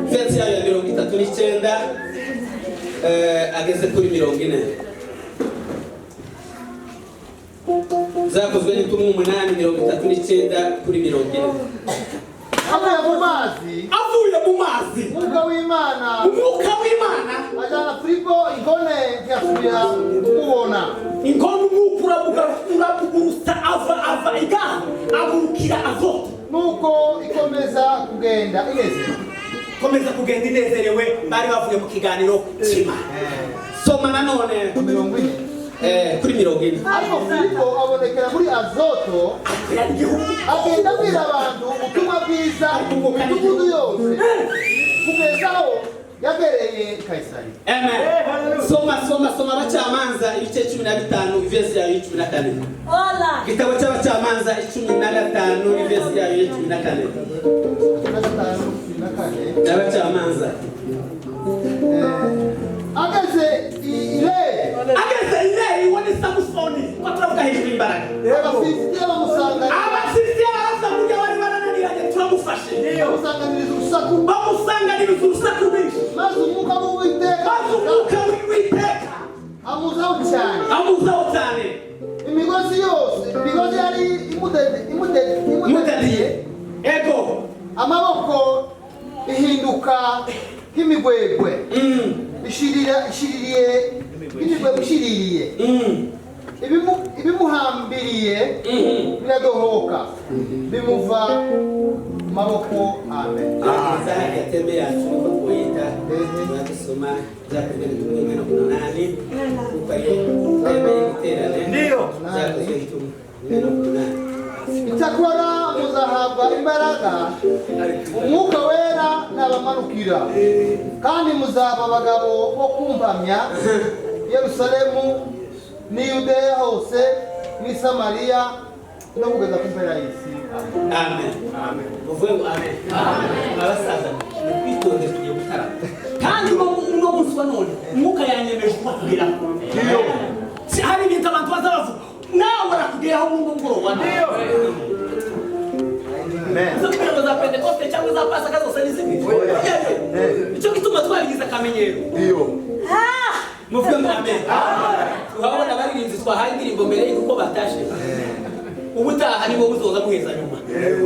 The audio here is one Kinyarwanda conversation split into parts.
Versi yayo ya 39 ageze kuri 40. Zakozwe n'intumwa 8:39 kuri 40. Avuye mu mazi. Umwuka w'Imana ajana Filipo ingone yasubira kubona. Ingone umukura bugurusa ava igana agurukira Azoto. Nuko ikomeza kugenda inezerewe bari bavuye mu kiganiro cy'Imana. Soma nanone 40. Kuri 40. Ariko Filipo abonekera muri Azoto agenda abwira abantu ubutumwa bwiza mu midugudu yose kugeza aho yagereye Kaisari. Amen. Soma Abacamanza ibice 15 verse yayo 14. Gitabo cy'Abacamanza 15 verse yayo 14. Abacamanza ageze ile wone Samusoni kwaturavuga hejuru imbaraga. Abafilistiya bamusanga bari barananiranye turamufashe. bamusanganiriza urusaku rwinshi. maze umwuka w'Uwiteka amuzaho cyane. Imigozi yari imudediye ego amaboko ihinduka nk'imigwegwe ishiririye ibimuhambiriye biradohoka bimuva maboko. Amen. Yatembe yacu uko twita dusoma zakozwe n'intumwa 8 kuko iyo iterane ndio zakozwe n'intumwa 8. Icyakora muzahabwa imbaraga umwuka wera nabamanukira kandi muzaba abagabo bo kumpamya Yerusalemu ni Yudeya hose ni Samariya no kugeza ku mpera y'isi. Amen. Muvuye ngo amen. Abasaza bitonde tugiye gutara kandi no munsi wa none umwuka yanyemeje kugira hari ibintu abantu bazabavuga nawe barakugeraho mu ngoro wa ndio. Zokubera za Pentecoste cyangwa za Pasaka zose n'izindi. Icyo gituma twarigize akamenyero. Ndio. Muvuge ngo amen. Urabona baririnzi twahaye indirimbo mbere y'uko batashe. Ubutaha nibo buzoza muheza nyuma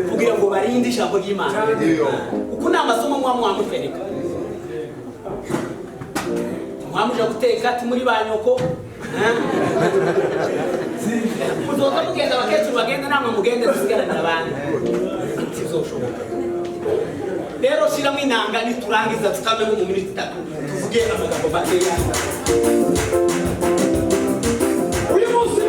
kugira ngo barinde ijambo ry'Imana. Uko ni amasomo mwamufereka mwamuje guteka muri banyoko muzoza mugenda abakecuru bagenda namwe mugende dusigaranira abandi kizoshoboka. Rero shiramo inanga niturangiza tukame mu minsi 3 tuvuge amagambo bakeya. Uyu munsi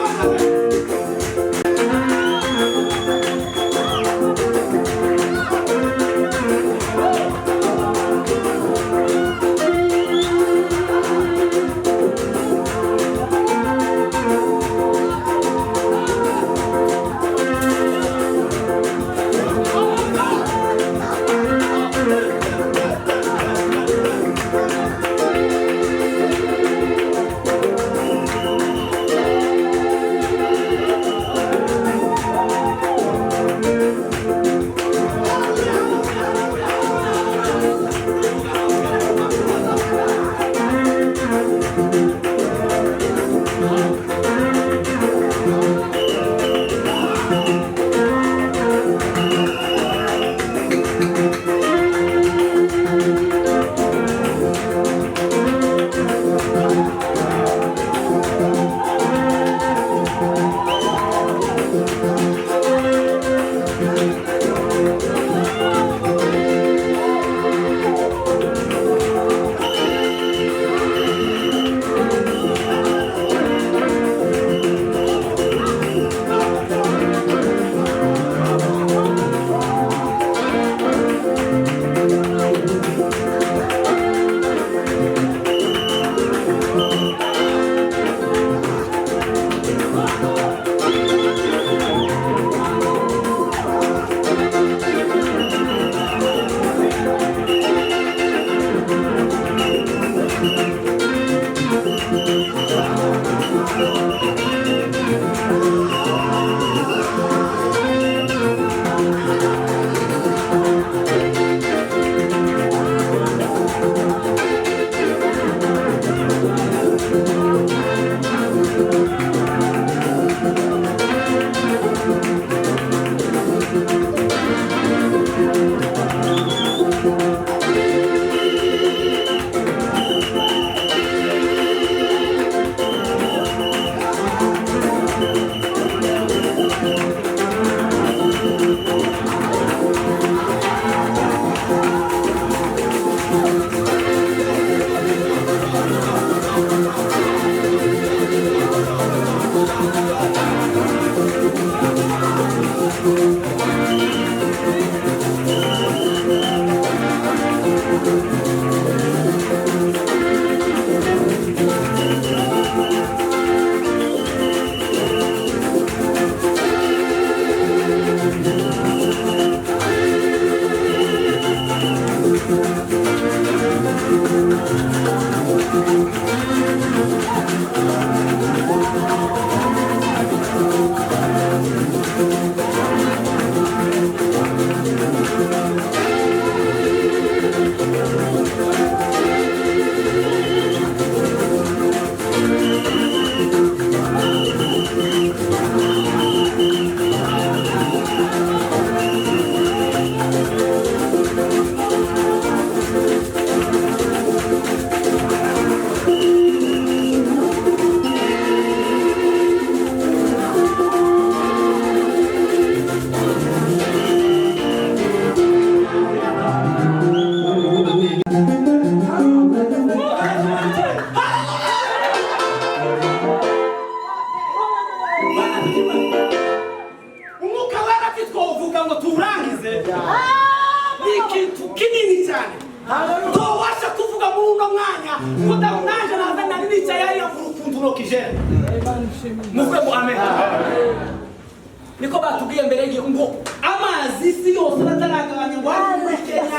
niko batubwiye mbere ngo amazi isi yose ataragabanya ngo hari muri Kenya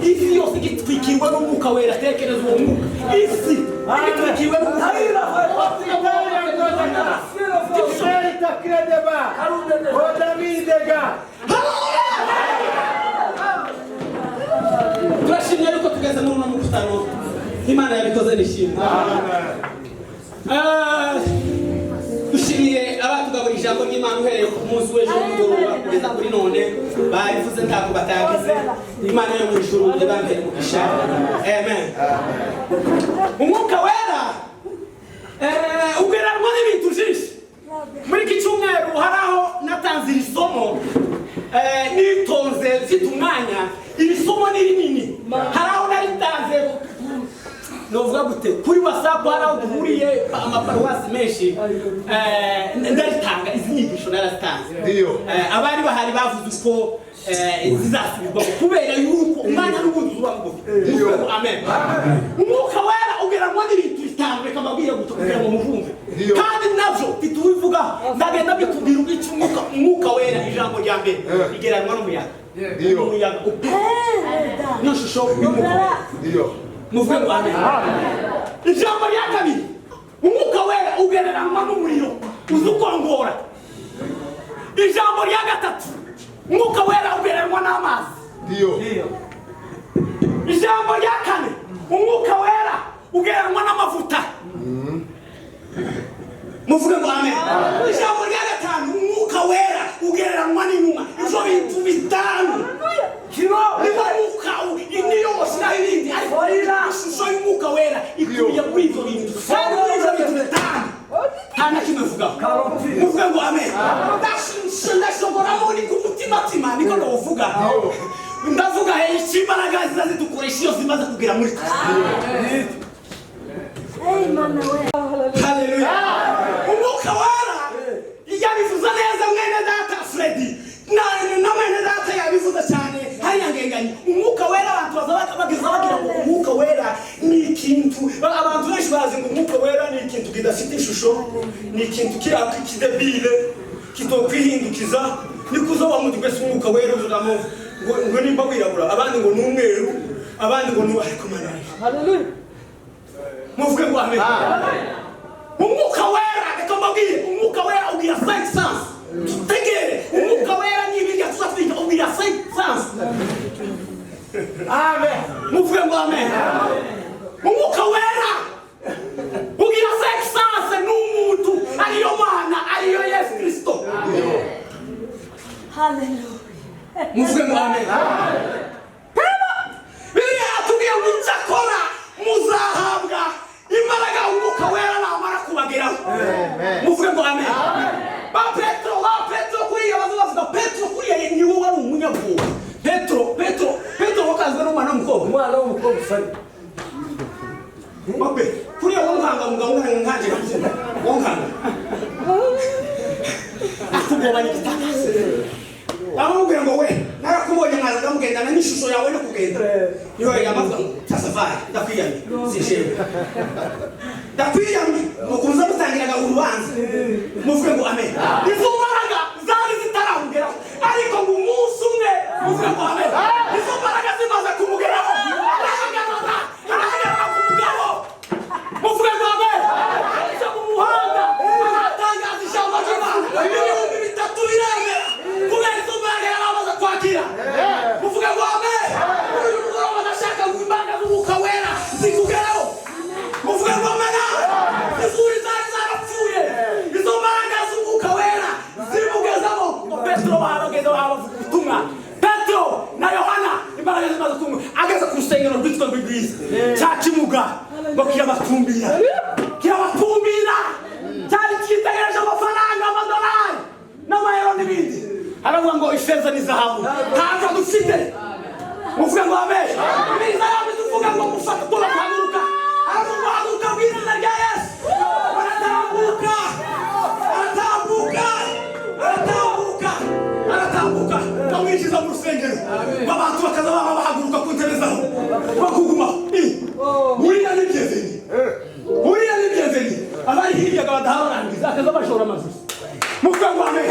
isi yose igitwikirwa n'umwuka wera. Tekereza uwo mwuka isi igitwikirwa n'umwuka wera. Turashimye yuko tugeze muri uno mukutano Imana yabikoze nishimye. Dushimiye abatugaburira ijambo ry'Imana uhereye ku munsi w'ejo mugoroba kugeza kuri none barivuze ntako batagize. Imana yo mu ijuru ibambere mu gishaka. Amen. Umwuka wera ugeranwa n'ibintu byinshi. Muri iki cyumweru hari aho natanze iri somo nitonze mfite umwanya. Iri somo ni rinini. Hari aho naritanze novuga gute kuri WhatsApp hari aho duhuriye amaparuwasi menshi ndaritanga izi nyigisho narazitanze. Abari bahari bavuze uko zizasubirwa kubera yuko umwanya n'ubundi uba mugufi. Amen. Umwuka wera ugeranwa n'ibintu bitanu reka mbabwire gute kugira ngo muvumve kandi navyo bitubivuga ndagenda bikubwira ubwica umwuka wera. Ijambo rya mbere igeranwa n'umuyaga. Umuyaga niyo shusho y'umwuka wera. Muvuge ngo amen. Ijambo rya kabiri umwuka wera ugereranwa n'umuriro uzukongora. Ijambo rya gatatu umwuka wera ugereranwa n'amazi. Ijambo rya kane umwuka wera ugereranwa n'amavuta. Muvuge ngo amen. Ijambo rya gatanu umwuka wera ugereranwa n'inuma. Ivyo bintu bitanu niba mwuka niyo washyiraho ibindi ariko ishusho y'umwuka wera ikwiye muri ivyo bintu. Kandi muri ivyo bintu bitanu nta na kimwe vuga. Muvuge ngo amen. Ndashobora ni ku mutima niko novuga. Ndavuga imbaraga ziza zidukoresha iyo zimaze kugera muri twe. Haleluya. Umwuka wera yabivuze neza mwene data Freddy na mwene data yabivuze cyane hariya ngenganye. Umwuka wera abantu baza bagira ngo umwuka wera ni ikintu abantu benshi bazi ngo umwuka wera ni ikintu kidafite ishusho, ni ikintu kidebile kitokwihindukiza. Nikuzo bamutwe se umwuka wera uzuramo ngo nimba wirabura abandi ngo ni umweru abandi ngo ni ariko manari. Haleluya. Muvuge ngo amen. Umwuka wera reka mbabwire umwuka wera ugira 5 senses. Tegere umwuka wera ni ibintu tuzafika ugira 5 senses. Amen. Muvuge ngo amen. Umwuka wera ugira 5 senses n'umuntu ariyo Mana ariyo Yesu Kristo. Haleluya. Muvuge ngo amen. Biblia atubwiye ngo nzakora muzahabwa imbaraga umwuka wera namara kubageraho. Muvuge ngo amen. Ba Petro kuriya bavuga Petro kuriya ni wowe ari umunyabwoba. Petro wakazwe n'umwana w'umukobwa usari. Mabe kuriya wonkanga nkanje wonkanga. Akubwoba ni gitangaza. Amubwira ngo we narakubonye mwaza kamugendana n'ishusho yawe no kugenda. Niho yamavuga tasafari ndakwiyamye sishewe. Ndakwiyamye mukunza mutangiraga urubanza. Muvuge ngo amen. Izo mbaraga zari zitaramberaho ariko ngo umunsi umwe muvuge ngo amen. Izo mbaraga zimaze kumugeraho arahagarara ku mugabo. Muvuge ngo amen. Aje mu muhanda aratangaza ijambo ry'Imana. Ibihumbi bitatu biremera kubera izo mbaraga yaramaze kwakira. Muvuge ngo amen. Uyu mugabo badashaka ngo imbaraga z'umwuka wera zikugeraho. Muvuge ngo amen. Izuri zari zarapfuye izo mbaraga z'umwuka wera zimugezamo. Petro barageze bavuga ubutumwa. Petro na Yohana imbaraga zimaze kumwe ageze ku rusengero rwitwa rw'Igwiza cya Kimuga ngo kirabatumbira cyari cyitegereje amafaranga amadolari n'amayero n'ibindi. Aravuga ngo ifeza n'izahabu ntabwo dufite. Muvuge ngo amen. Ibiza yawe tuvuga ngo mufate turahaguruka. Arahaguruka mu izina rya Yesu. Aratambuka bamwishiza mu rusengero. Abantu bakaza bahaguruka ku ntebe zabo bakuguma. Uriya ni byezeni abari hirya badaharangiza akaza bashora amazu. Muvuge ngo amen.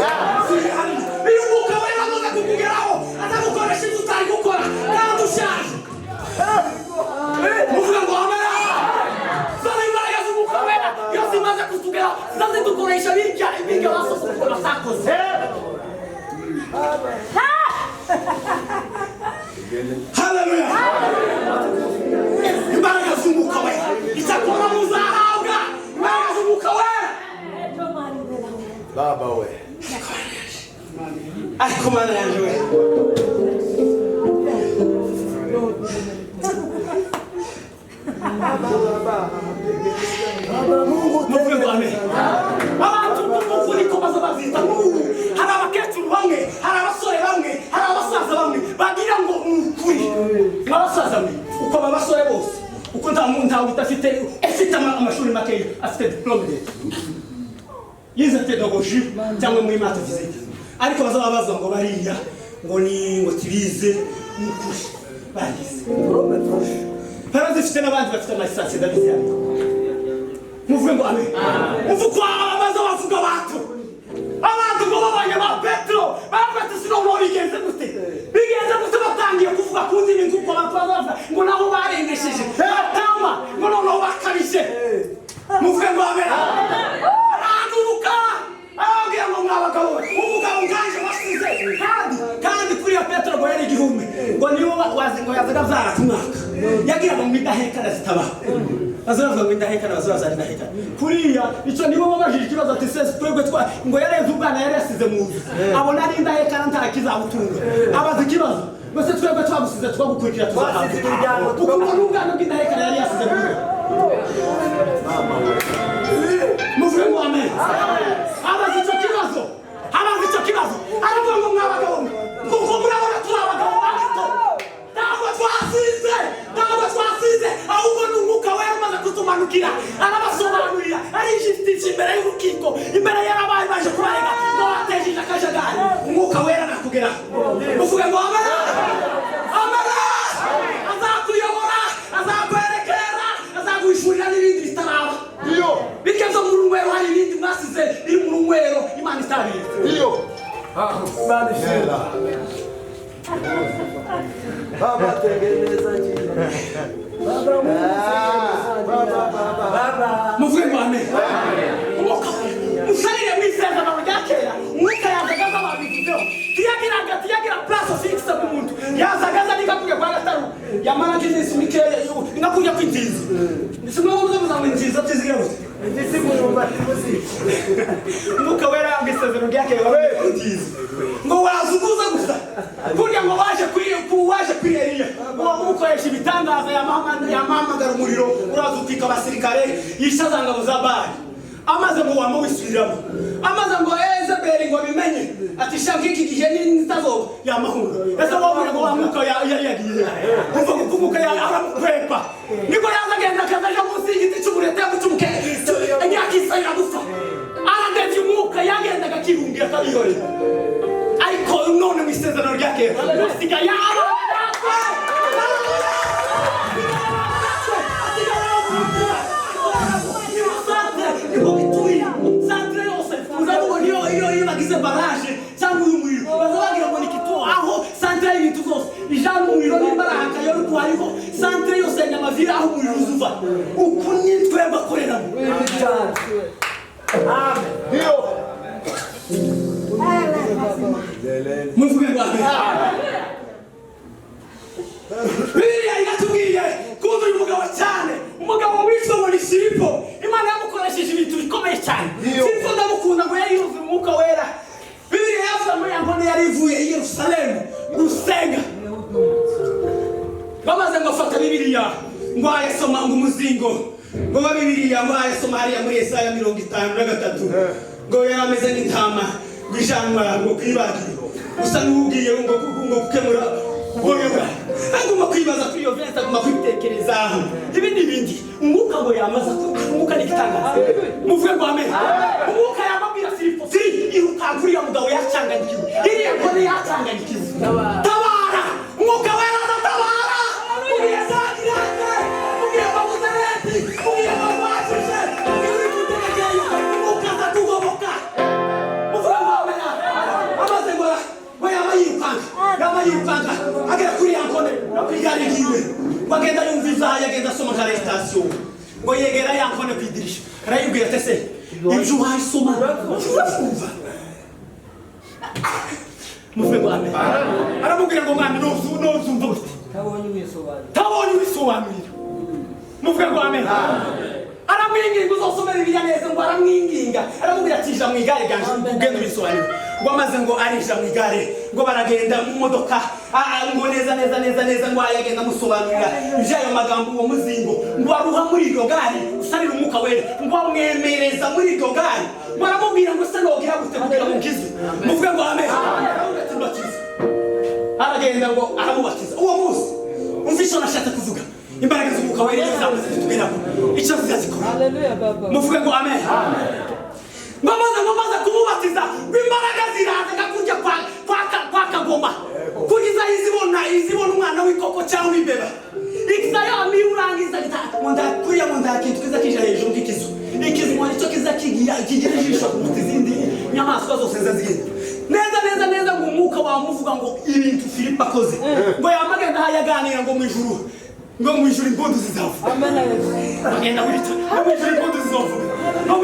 Haleluya. Imbaraga z'umwuka wera. Icyakora muzahabwa imbaraga z'umwuka wera. Baba we. Ariko mana yanjye we. Muvuge ngo amen. Abantu b'ukuri ko bazabazita nk'ubu. Hari abakecuru bamwe, hari abasore bamwe, hari abasaza bamwe bagira ngo ukuri. Abasaza mwe uko abasore bose uko nta muntu udafite amashuri makeya afite diplome yize pedagogie cyangwa muri math physique, ariko bazababaza ngo bariya ngo ni ngo tibize n'ukuri bagize barazifite n'abandi bafite amasansi ndabizi. Muvuge ngo amen. Muvuga abaza bavuga abantu ngo babanye ba Petro bafite sino bigenze gute batangiye kuvuga ku ndimi nk'uko bavuga ngo nabo barengesheje batama ngo noneho bakabije. Muvuge ngo amen. Araduka ababwira ngo mwabagabo umugabo nganje wasize kandi kuri ya Petro ngo yari igihumbi ngo nibo wazi ngo yazaga vyara kumwaka yagira ngo midahekana zitaba bazavuga ngo indahekana bazaza ari ndahekana kuriya ico nibo babajije ikibazo ati sese twebwe twa ngo yareze ubwana yari yasize mu nzu abona ari indahekana nta kizabutunga abaza ikibazo bose twebwe twagusize twagukurikira tuzahabwa kuko n'ubwana bw'indahekana yari yasize mu nzu. Muvuge ngo amen. Abaza ico kibazo aravuga ngo mwabagabo kuko murabona turabagabo bato ntabwo twasize ahubwo n'umwuka wera umaze kutumanukira arabasobanurira arijistisha imbere y'urukiko imbere y'ababaye baje kubarega ngo batejeje akajagari umwuka wera nakugeraho. Muvuge ngo amen. Azakuyobora azakwerekera azaguhishurira n'ibindi bitaraba bityo mu runywero hari ibindi mwasize biri mu runywero Imana itabizi. Imana ishimwe. Baba tengeneza jina. Baba. Muvuge ngo amen. Musalire mwiseza na ryakera umwuka yazagaza ababigizeho tiyagira place fixe mu muntu yazagaza nikakuja kwa gataro yamara business mikere ngakuja kwinjiza nisimwe muzamuzamwe nziza tizigira bose ndisi murumba timusi umwuka wera ngisezero ryakera kwinjiza ngo wazuguza gusa kurya ngo waje kuri Eliya ngo mukoresha ibitangaza yamamagara umuriro urazutika abasirikare yishazanga muzabari amaze mu wamo wisubiramo amaze ngo Ezebeli ngo bimenye ati shanka iki gihe n'itazo yamahura ese wabura ngo wamuka yagiye kuva kumuka aramukwepa niko yazagenda kazaje munsi y'igiti cy'uburete y'umuke anyakisayira gufa arandevye umuka yagendaga kirungira kabihore ariko none mu isezerano ryake basiga yaba baraje cyangwa uyu muriro bazabagira ngo nikituo aho santre y'ibintu zose ijana umuriro n'imbaraga yo twariho santre yose nyamavira aho umuriro uzuva uko nitwe bakoreramo. Amen. Dio. Muvuge ngo amen. Biriya igatubwiye kuko uyu mugabo cyane umugabo witwa ngo ni Filipo Imana yamukoresheje ibintu bikomeye cyane. Filipo ndamukunda ngo yari yuzuye umwuka wera. Biblia yavuga ngo yambone yarivuye i Yerusalemu gusenga bamaze ngo afata Biblia ngo ayasoma ngo umuzingo ngo Biblia ngo ayasoma hariya muri Yesaya 53 ngo yarameze nk'intama gwijanwa ngo kwibagiro usa n'ugiye ngo gukemura boyoga aguma kwibaza kuri yo vesta aguma kwitekereza ibindi umwuka ngo yamaza umwuka n'igitangaza. Muvuge ngo amen. Umwuka yamabwira Filipo iruka kuri ya mugabo yacanganyikiwe iriya kone yacanganyikiwe tabara umwuka wera tabara ugiye sagirane ugiye babuzereti ugiye babwashije uri kutegekeye umwuka zatugoboka. Muvuge ngo amen. Amaze ngo yamayirukanga agera kuri ya kone kwigarikiwe bagenda yumviza yagenda soma kare station ngo yegera ya kone kwidirisha arayibwira tese ibyo wasoma urumva. Muvuge ngo amen. Aramubwira ngo mwami nozumva gute tabonye ibisobanuro muvuge ngo amen. Aramwinginga uzosomera Bibiliya neza ngo aramwinginga aramubwira ati ija mu igare ganje ugenda ubisobanura ngo amaze ngo arija mu igare ngo baragenda mu modoka ngo neza ngo ayagenda musobanurira ivyayo magambo uwo muzingo ngo aruha muri iryo gare usarira umwuka wera ngo amwemereza muri iryo gare ngo aramubwira ngo se nogira gute kugira ngo ngizwe muvuge ngo amen. Aragenda ngo aramubatiza uwo munsi umvisho nashatse kuvuga imbaraga z'umwuka wera iyo zamaze kutugeramo icyo zizazikora. Haleluya baba muvuge ngo amen. Ngamaze kumubatiza imbaraga ziraza kakujya kwa kagoma kugiza izibona umwana w'ikoko cyangwa imbeba ikizayo amiurangiza kuya kintu kiza kija hejuru kikizu ikizu nicyo kiza kigira ijisho kuruta izindi nyamaswa zose zigenda neza ngo umwuka wamuvuga ngo ibintu Filipo akoze ngo yamagenda hayaganira ngo mu ijuru impundu zizavuga. Agenda wita mu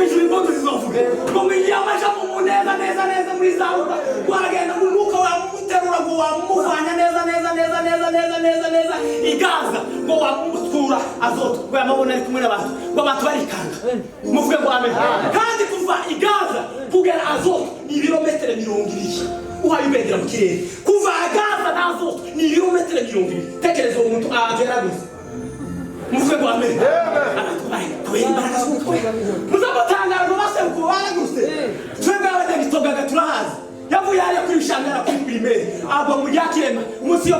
ijuru impundu zizavuga ngo mwiyamaja mu neza muri zaruba waragenda mu mwuka wamuterura ngo wamuvanya neza igaza ngo wamutura azoto ngo yamabona ari kumwe n'abantu ngo abantu barikanga muvuge ngo amen. Kandi kuva igaza kugera azoto ni ibirometero 20 uhaye ubendera mu kirere kuva agaza n'azoto ni ibirometero 20. Tekereza uwo muntu agera gusa muvuge ngo amen. Muzamutangara ngo baseruko baraguse twebwe abanyagitogaga turahazi yavuye hariya kwishangara kuri primaire aba mu ryakirema umunsi yo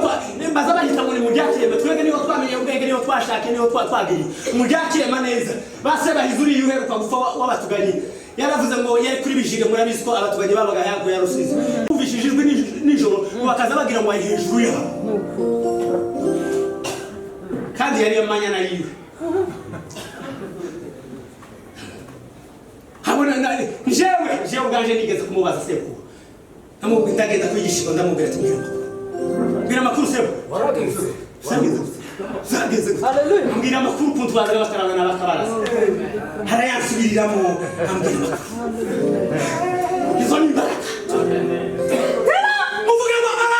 mbaza bahita ngo ni mu ryakirema twebwe niho twamenye ubwenge niho twashake niho twagiriye mu ryakirema neza base bahizuri yuheruka gupfa w'abatuganyi yaravuze ngo yari kuri bijige murabizi ko abatuganyi babaga yago ya Rusizi uvishijwe nijoro bakaza bagira ngo hejuru ya kandi yari amanya na yiwe habona jewe ubwanje nigeze kumubaza seko ndagenda kwigisha ndamubwira ati mbwira amakuru seko zageze mbwira amakuru kuntu bazaga bakarana n'abakabaraza harayansubiriramo ambwira amakuru izo ni imbaraga muvuge ngo amara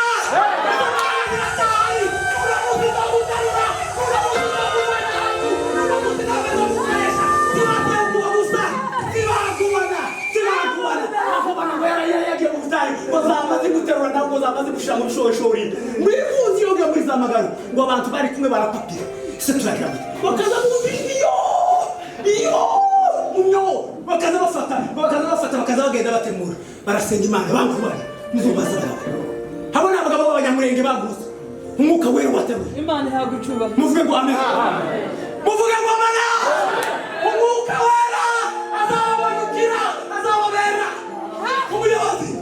bazamaze guterura ntabwo zamaze gushira mu bishorishori mwifuzi yoga muri za magana ngo abantu bari kumwe barapapira se turagira bakaza mu video iyo munyo bakaza bafata bakaza bagenda batemura barasenga Imana bankubana muzobaza baba habona abagabo b'abanyamurenge baguze umwuka wera wateruye Imana yagucuba muvuge ngo amen. Muvuge ngo amen. Umwuka wera azabanukira azababera umuyobozi.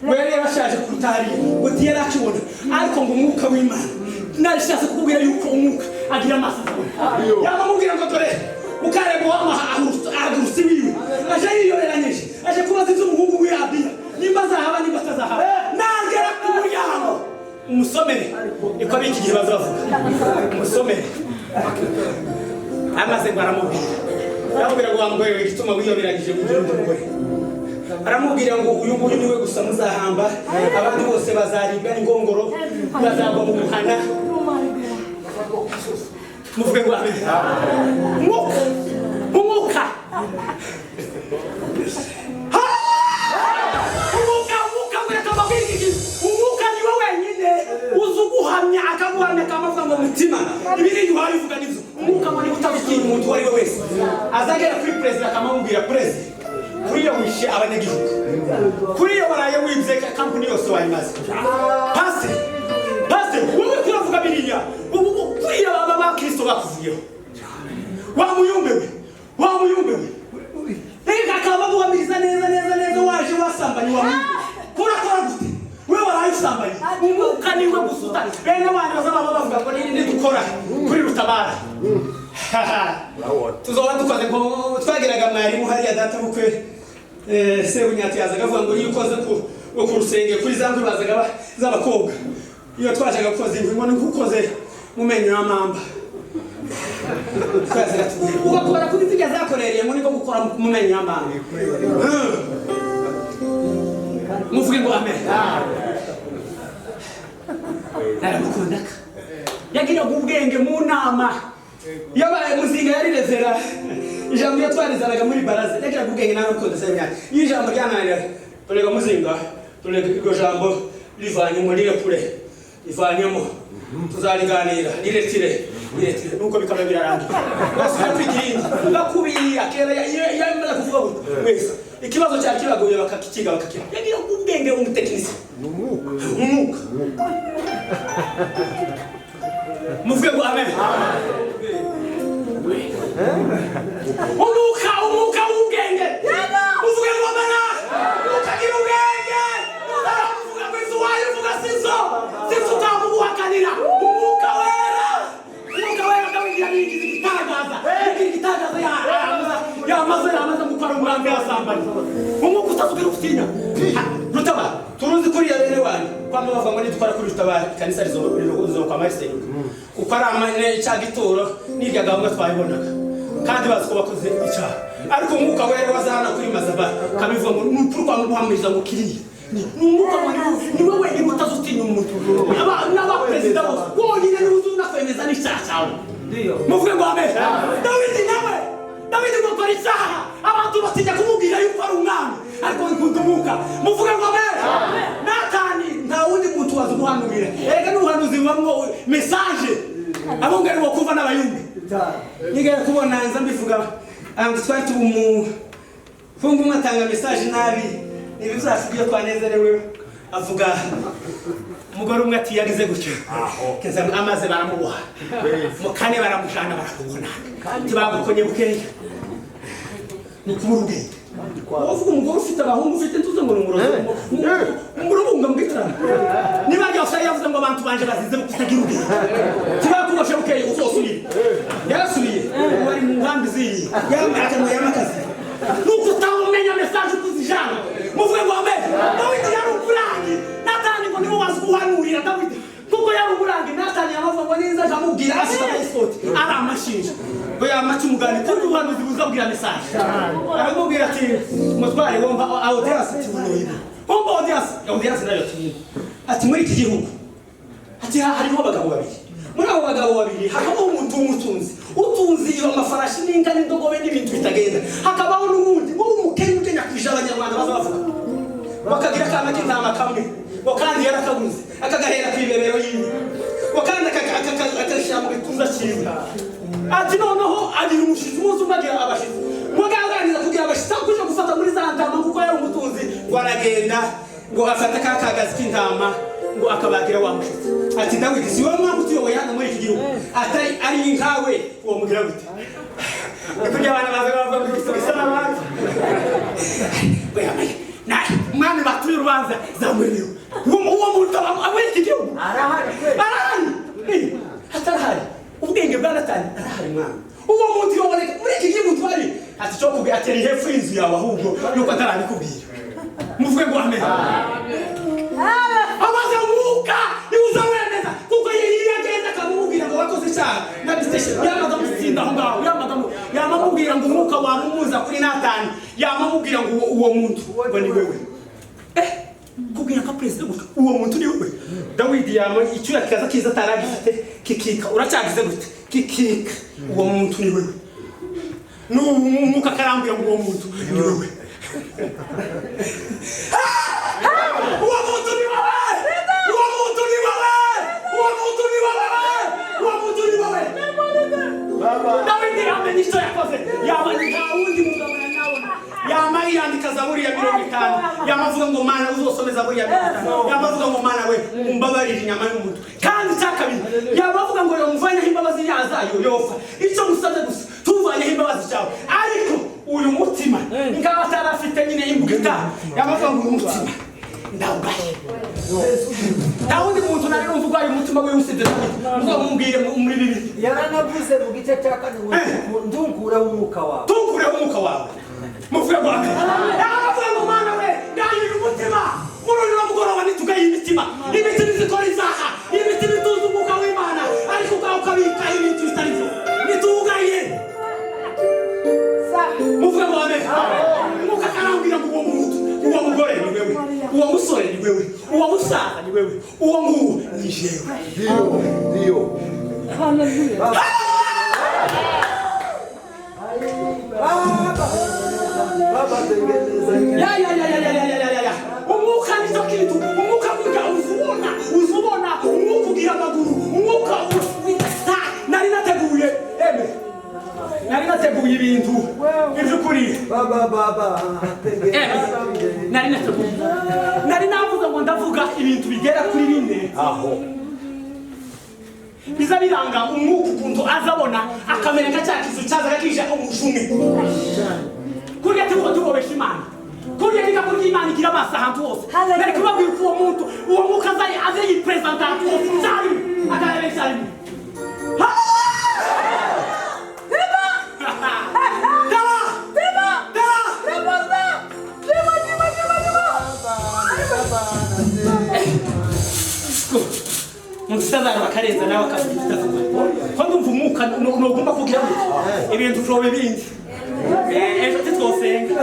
were yashaje kutari gutiyera akibona ariko ngo umwuka w'Imana narishatse kukubwira yuko umwuka agira amasezerano yamamubwira ngo dore ukarebo ahagurutse biwe aje yiyoreranyije aje kubaza iz'umuhungu w'Abiya nimba zahaba nimba atazahaba nagera ku muryango umusomere iko biki gihe bazavuga umusomere amaze baramubwira yabwira ngo wamgoye igituma wiyoberanyije kugira umugore aramubwira ngo uyu nguyu niwe gusa muzahamba abandi bose bazaribwa n'ingongoro bazagwa mu muhana muvuge ngo amen umwuka umwuka niwe wenyine uzi uguhamya akaguhamya akamuvuga ngo mutima ibiri yuhaye uvuga n'izo umwuka ngo niba utabitinya umuntu uwo ari we wese azagera kuri perezida akamubwira perezida kuriyo wishe abanyagihugu kuriyo baraye wibye kampani yose wayimaze pase wowe kuravuga biriya kuriyo baba Kristo bakuvuyeho wamuyumbewe reka akaba guhamiriza neza waje wasambanye kurakora gute wewe waraye usambanye umwuka niwe gusuta bene abana bazaba bavuga ngo nini dukora kuri rutabara tuzoba dukoze ngo twagiraga mwarimu hariya data bukwe Sebunyati yazaga avuga ngo iyo ukoze ku rusenge kuri zangwe bazaga z'abakobwa iyo twajaga gukoza inkwi ngo nikukoze mu menyo y'amamba twazaga tugira ugakora kuri zijya zakorereye ngo niko gukora mu menyo y'amamba muvuge ngo amen naramukundaka yagira ubwenge mu nama yabaye muzinga yarirezera ijambo yatwarizanaga muri baraze yagira ubwenge naramukunda Sebunyati iyo ijambo ryananira turega muzinga turega iryo jambo rivanye muri kure ivanyemo tuzariganira niretire nuko bikaba birarangira bose kwigirindi bakubira kera yamara kuvuga ngo wese ikibazo cya kibagoye bakakikiga yagira ubwenge umutekinisi umwuka muvuge ngo amen umwuka w'ubwenge uvuge ngo amana ukagira ubwenge uvuga ngo izo wayo uvuga sizo utamubuhakanira umwuka wera akawigira igitangaza yamaze gukora umurambi wasambanye umwuka utazubira gutinya rutaba turuzi kuriya bene wanyu kwamba bavuga ngo nidukora kuri rutabara kanisa rizo kwa Marseille uko ari amane cya gitoro n'irya gahunda twayibonaga kandi bazi ko bakoze icyaha ariko umwuka wera wazahana kuri mazaba kabivuga ngo n'ukuri kwa muhamiriza ngo kiriya n'umwuka niwe wenyine utazutinya umuntu n'abaperezida bose wonyine niwe uzi unakwemeza n'icyaha cyawe muvuge ngo amen Dawidi ngo akora icyaha abantu batinya kumubwira yuko ari umwami ariko nkunda umwuka muvuge ngo amen Natani nta wundi muntu wazi guhanurira erega n'ubuhanuzi bubamo mesaje abo ngari bo kuva n'abayumbi nigera kubona nza mbivuga ngo twari funga umwe atanga mesaje nabi ibizasigiye twanezerewe avuga umugore umwe ati yagize gutyo keza amaze baramuboha mukane baramushana barakubona tibagukonye bukeye nikubura ubwenge wavuga umugore ufite abahungu ufite ntuze ngo umurubunga mbwitana niba ryose yavuze ngo abantu banje bazize kutagira ubwenge tibakuboshe bukeye uzosubire yarasubiye bari mu nkambi ziyi yamakazwe yamakazi nuko utamenya message kuzijana muvuge ngo amen Dawidi yari umurangi Natani ngo niwe wazi guhanurira Dawidi kuko yari umurangi Natani yamavuga ngo niza jamubwira asita escort ari amashinja ngo yamaca umugani kuko ubuhanuzi buzabwira message aramubwira ati mutware wumva audience tibunoyiba wumva audience nayo ati muri iki gihugu ati harimo abagabo babiri muri abo bagabo babiri hakaba umuntu w'umutunzi utunzi iyo amafarashi n'inka n'indogobe n'ibintu bitagenda hakabaho n'ubundi w'umukene ugenya kwija abanyarwanda bazavuga bakagira akana k'intama kamwe ngo kandi yarakabuze akagahera kw'ibebero yiwe ngo kandi akashyira mu gituza cyiwe ati noneho agira umushizi umunsi umwe agira abashizi mugaganiriza kugira abashizi kuje gufata muri za ntama kuko yari umutunzi ngo aragenda ngo afata ka kagazi k'intama ngo akabagira wa mushizi ati Dawidi si wowe mpamvu tuyoboye hano muri iki gihugu atari ari nkawe uwo mugira gute kugira abana baza bavuga ngo bisa n'abandi we yamaye mwami batuye urubanza zamuriwe uwo muntu awiki gihugu arahari hatarahari ubwenge bwaratani arahari mwami uwo muntu yoboneka muri iki gihugu twari ati cyo kubwira ati hepfo y'inzu yawe ahubwo nuko atarabikubwira muvuge ngo amen amaze umuka niuza wemeza kuko yeye agenda akamubwira ngo wakoze icyaha nabiseshe yamaze amusinda aho ngaho yamamubwira ngo umwuka wamumuza kuri Natani yamamubwira ngo uwo muntu ngo ni wewe kubwira ka president uwo muntu ni wewe Dawidi yama icyuya kikaza kiza taragifite kikika uracyagize gute kikika uwo muntu ni wewe n'umwuka karambira ngo uwo muntu ni wewe uwo muntu ni wewe uwo muntu ni wewe uwo muntu ni wewe uwo muntu ni wewe Dawidi amenyesha yakoze yabandika undi mugabo naona yama yandika Zaburi ya 50 yamavuga ngo mana uzosomeza Zaburi ya 50 yamavuga ngo mana we umbabarira inyama y'umuntu kandi cyakabiri yamavuga ngo yumvanye imbabazi yazayo yofa icyo musabye gusa tuvanye imbabazi cyawe ariko uyu mutima ngaba tarafite nyine imbugita yamavuga ngo umutima ndawugaye Dawudi muntu nari numvuga uyu mutima we usibye ngo mumbwire muri bibi yaranavuze mu gice cya kane ndungura umwuka wawe muvuge ngo amen yaravuga ngo mana we ndayira umutima murunira mugoroba nitugaye imitima zikora izaha imitima ituza umwuka w'Imana ariko ukabika ibintu bitari byo nitugaye muvuge ngo amen umwuka karambira ngo uwo muntu uwo mugore ni wewe uwo musore ni wewe uwo musaza ni wewe uwo nguwo ni jewe ndio haleluya Baba tengeneza ya umwuka nizo kitu umwuka mwinga uzubona umwuka ugira amaguru umwuka nari nateguye ibintu iby'ukuri baba nari navuga ngo ndavuga ibintu bigera kuri bine aho biza biranga umwuka ukuntu azabona akamera nka cyakizu cyazaga kije umushumi kuriya tubobesha Imana kuriya niga kurya Imana igira amaso ahantu hose nari kubabwira uwo muntu uwo mwuka aze yipresenta ahantu hose cyari akarebe cyari Musazara bakarenza nawe akabita ko ndumva umwuka nugomba kugira ibintu byo bibindi ejo titwosenga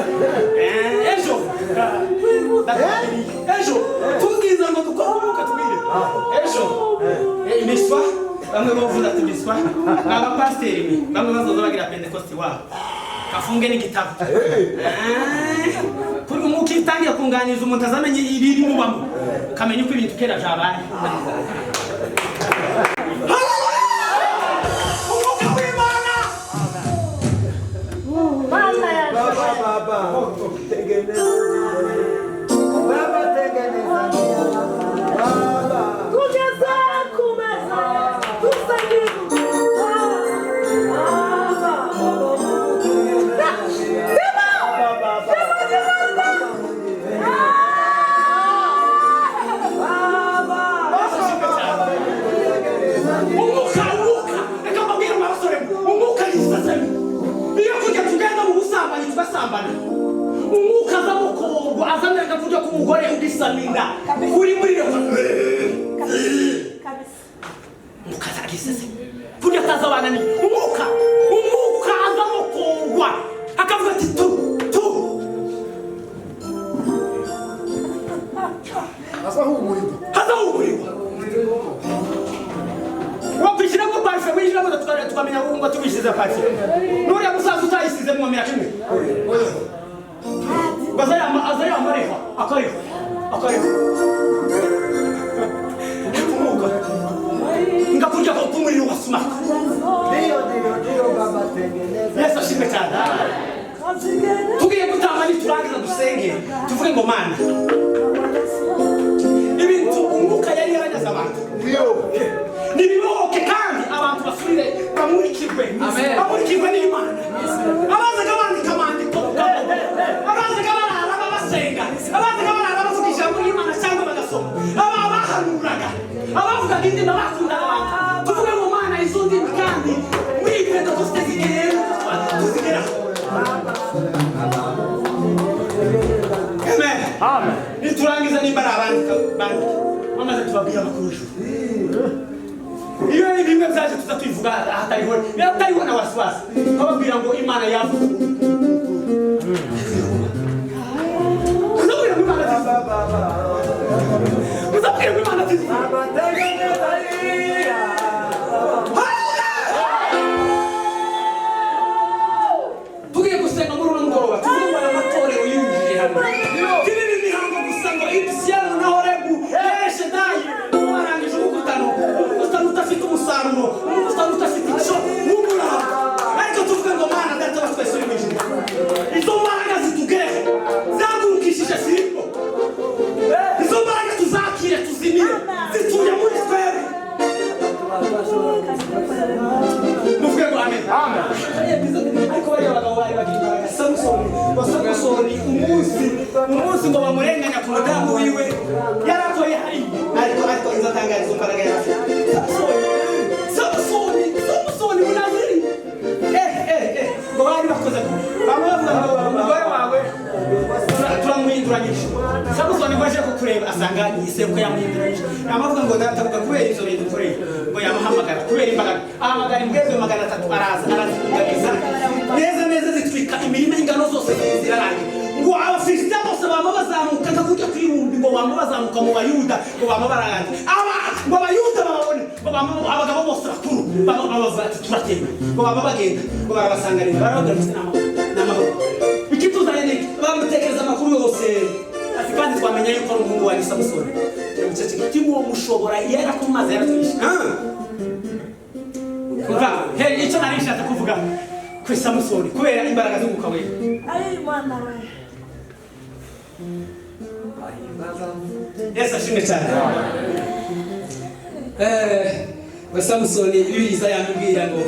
ejo tubwiza ngo dukora umwuka tubire ejo imiswa bamwe bavuga ati imiswa n'abapasiteri bamwe bazoza bagira pentekoste wabo kafunge n'igitabo kuri umwuka itangiye kunganiza umuntu azamenye ibiri mubamo ukamenya uko ibintu kera byabaye umwuka azamukorwa azamera kuvuga ko umugore ugisaminda uri muri rero mukazagisese kurya tazabana ni umwuka azamukorwa akavuga ati tu azahumurirwa wakwishyiramo parufe wishyiramo tukamenya ngo tubishyize parufe nuriya musaza utayisize mu myaka imwe azayamareha akareha umwuka ngakurya ko kumuriro wasumaka Yesu ashimwe cyane tugiye gutanga niturangiza dusenge tuvuge ngo mana ibintu umwuka yari yarageze abantu nibibohoke kandi abantu basubire bamurikirwe n'Imana abazaga bandika amandiko abazaga barara babasenga abazaga barara abavuga indimi bakunda abantu tuvuge ngo Mana izo ndimi kandi wipenda tuzigere tuzigera. Amen. Amen. Niturangiza nimbara abandi amaze tubabwira amakuru y'ijuru. Iyo ni bimwe byaje tuzatwivuga hatariho na wasiwasi. Bababwira ngo Imana yavuze. Uzabwira ngo Imana ati uzabwira ngo Imana ati tugiye gusenga muri uno mugoroba tuzumva amatorero yinjije hamwe. Kinini mihango gusa ngo ibisiyano na Horebu yeshe dayi warangije ubukutano ubukutano utafite umusaruro ubukutano utafite icyo wumura ariko tuvuga ngo Mana data wa twese uri mu ijuru izo mbaraga zitugere zagurukishije Filipo izo mbaraga tuzakire tuzimire zituye muri twebwe muvuge ngo amen. Ariko bariya bagabo bari bagira imbaraga. Samusoni umunsi ngo bamurenganya ku mudamu wiwe yaratoye hariya ariko izatangariza imbaraga yawe. Samusoni munaziri ngo bari bakoze bamwe bavuga ngo umugore wawe turamuhinduranyije. Samusoni ngo aje kukureba asanga yisebwe yamuhinduranyije. Yamavuga ngo ndatavuga kubera izo bintu dukoreye ngo yamuhamagara kubera imbaraga ahamagara imbwebwe 300 arazikunganiza neza zitwika imirima ingano zose zirarangira ngo abafilisitiya bose bama bazamuka nkakujya kw'ibihumbi ngo bama bazamuka mu bayuda ngo bama baraganje ngo abayuda babone ngo bama abagabo bose bakuru babaza ati turatemba ngo bama bagenda ngo barabasanganira barabagarutse n'amahoro ikituzanye niki bamutekereza amakuru yose ati kandi twamenya yuko ari umuhungu wa Samusoni Timo mushobora yaratumaze yaratwishe. Kumva icyo narishatse kuvuga kuri Samusoni kubera imbaraga z'Umwuka Wera. Ari Mana we. Yesu ashimwe cyane. Samusoni Bibiliya yambwira ngo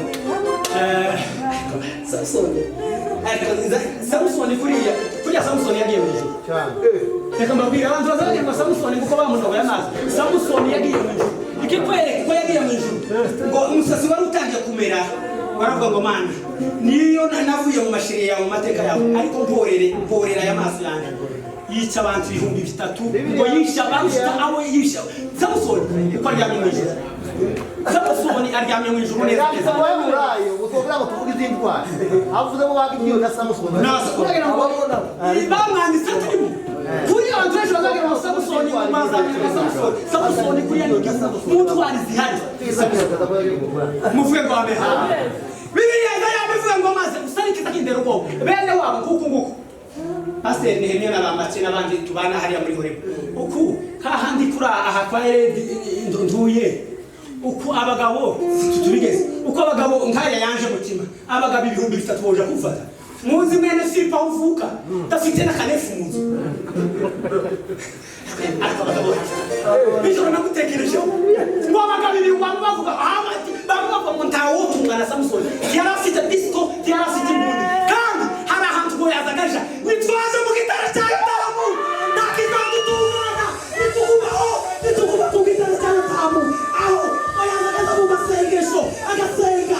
Samusoni kuriya Samusoni yagiye mu ijuru. Reka mbabwira abantu bazajya ngo Samusoni kuko bamunoboye amazi. Samusoni yagiye mu ijuru. Ikikwereka ko yagiye mu ijuru ngo umusasi wari utangiye kumera baravuga ngo Mana niyo navuye mu mashiri yawe mu mateka yawe ariko mporera aya maso yanjye yica abantu 3,000 ngo yisha barushita abo yisha. Samusoni uko aryamye mu ijuru. Samusoni aryamye mu ijuru neza neza. Murayo utobera ngo tuvuge izindi ndwara. Havuze bo bagiye na Samusoni. Kugira ngo bamwanditse turimo. Kuri abantu benshi bazagira ngo Samusoni Samusoni kuri mutwari zihari. Muvuge ngo amen. Bibiliya yabivuga ngo maze usarikita kindero ngo bene wabo kuko Pastor Nehemia n'abamati n'abandi tubana hariya muri Horebu. Uku kahandi kuri aha kwa nduye uko abagabo tutubigeze uko abagabo nkaya yanje mutima abagabo 3,000 boje kufata muzi mwene Filipo uvuka dafite na kanefu muzi abagabo bijo nagutekereje ngo abagabo 2 bavuga amati bavuga ngo ntawo tungana Samusoni yarafite disco yarafite imbuni kandi hari ahantu ngo yazagaja nitwaje mu gitara cya Yotamu nakizandu tubona nitukuba ku gitara cya Yotamu aho ayazagaza mu masengesho agasenga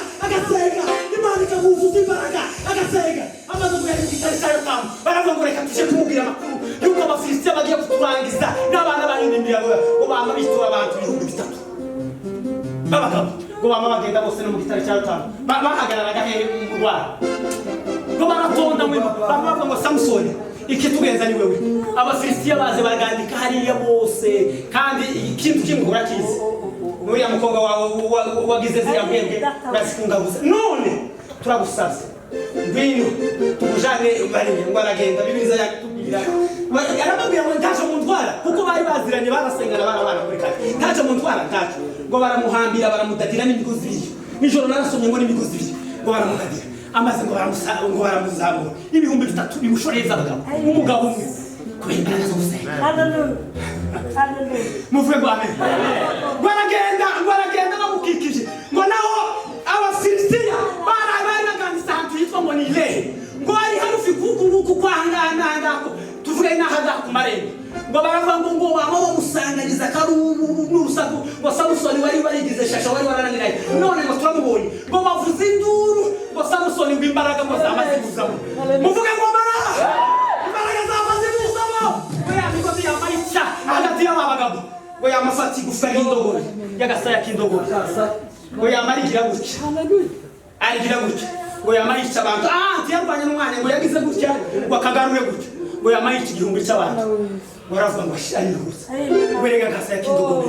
Imana ikamuzuza imbaraga agasenga amaze kugera mu gitara cya Yotamu baravuga ngo reka tuje kumubwira amakuru yuko abafilisitiya bagiye kuturangiza n'abana barindimira ngo bama bitura abantu 3,000 babagabo ngo bama bagenda bose no mu gitara cya Yotamu bahagararaga hehe mu rwara ngo baratonda mwe bama ngo Samusoni ikitugenza ni wewe abafilisitiya baze bagandika hariya bose kandi ikintu kimwe urakizi nuriya mukobwa wawe wagize ziriya mbwebwe urazikunga gusa none turagusasa ngwino tugujane bariye ngo aragenda Bibiliya yakubwira yarababwira ngo ntaje mu ntwara kuko bari baziranye barasengana barabana muri kare ntaje mu ntwara ntaje ngo baramuhambira baramudadira n'imigozi biyo nijoro narasomye ngo n'imigozi biyo ngo baramudadira amaze ngo baramuzamura 3,000 bimushoreza abagabo umugabo umwe kubera imbaraga zo gusenga. Hallelujah. Muvuge ngo amen. Baragenda bamukikije ngo naho abafilisitiya baraganditse ahantu hitwa ngo ni Lehi ngo ari harufi kuku kwangana tuvuge n'ahaza ku marembo ngo baravuga ngo bama bamusangariza karumu n'urusaku ngo ngo Samusoni wari warigize shasha wari warananiraye none ngo turamubonye ngo bavuze induru ngo Samusoni ngo imbaraga ngo zamaze gusaba muvuge ngo imbaraga zamaze gusaba we amikozi yambaye icya hagati y'abagabo ngo yamafati gufa y'indogore yagasaya k'indogore ngo yamarigira gutya arigira gutya ngo yamarica abantu ntiyarwanye n'umwana ngo yagize gutya ngo akagarure gutya ngo yamarica igihumbi cy'abantu baravuga ngo ashari gusa werega gasaya k'indogore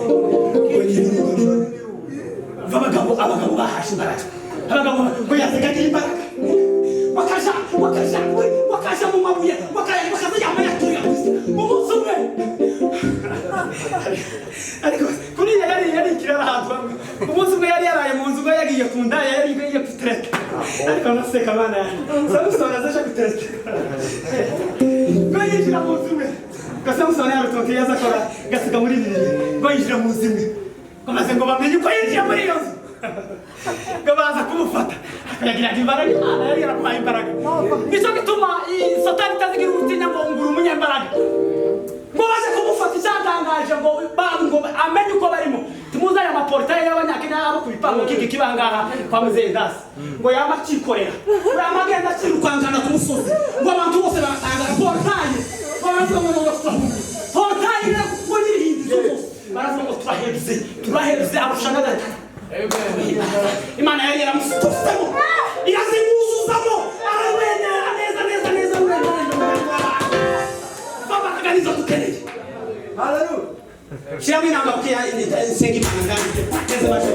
abagabo bahashe imbaraga abagabo ngo yazigagira imbaraga bakaja mu mabuye bakaza yambaye atuya umunsi umwe ariko kuriya yari ikirara ahantu hamwe umunsi umwe yari yaraye mu nzu ngo yagiye ku ndaya yari igiye gutereta ariko naseka abana yanjye Samusoni azaje gutereta ngo yinjira mu nzu imwe ngo Samusoni yarutonke yaza akora gasiga muri bibiri ngo yinjira mu nzu imwe ngo maze ngo bamenye uko yinjiye muri iyo nzu ngo baza kumufata akayagira imbaraga Imana yari yaramuhaye imbaraga nicyo gituma Satani itazigira ubutinya ngo ngura umunyembaraga ngo baje kumufata icyatangaje ngo amenye uko barimo tumuze aya maportaye y'abanyakenya abo ku bipango kiki kibangaha kwa muzehe Ndasi ngo yama akikorera yamagenda akirukangana ku musozi ngo abantu bose baratanga portaye baravuga ngo portaye ngo nirihindi zose baravuga ngo turahebye arushana gata Imana yari yaramusutamo irazimuzuzamo arawenera neza babaganiza dukeneye haleluya shira mwinanga kuya sengi Imana ngandi teze basho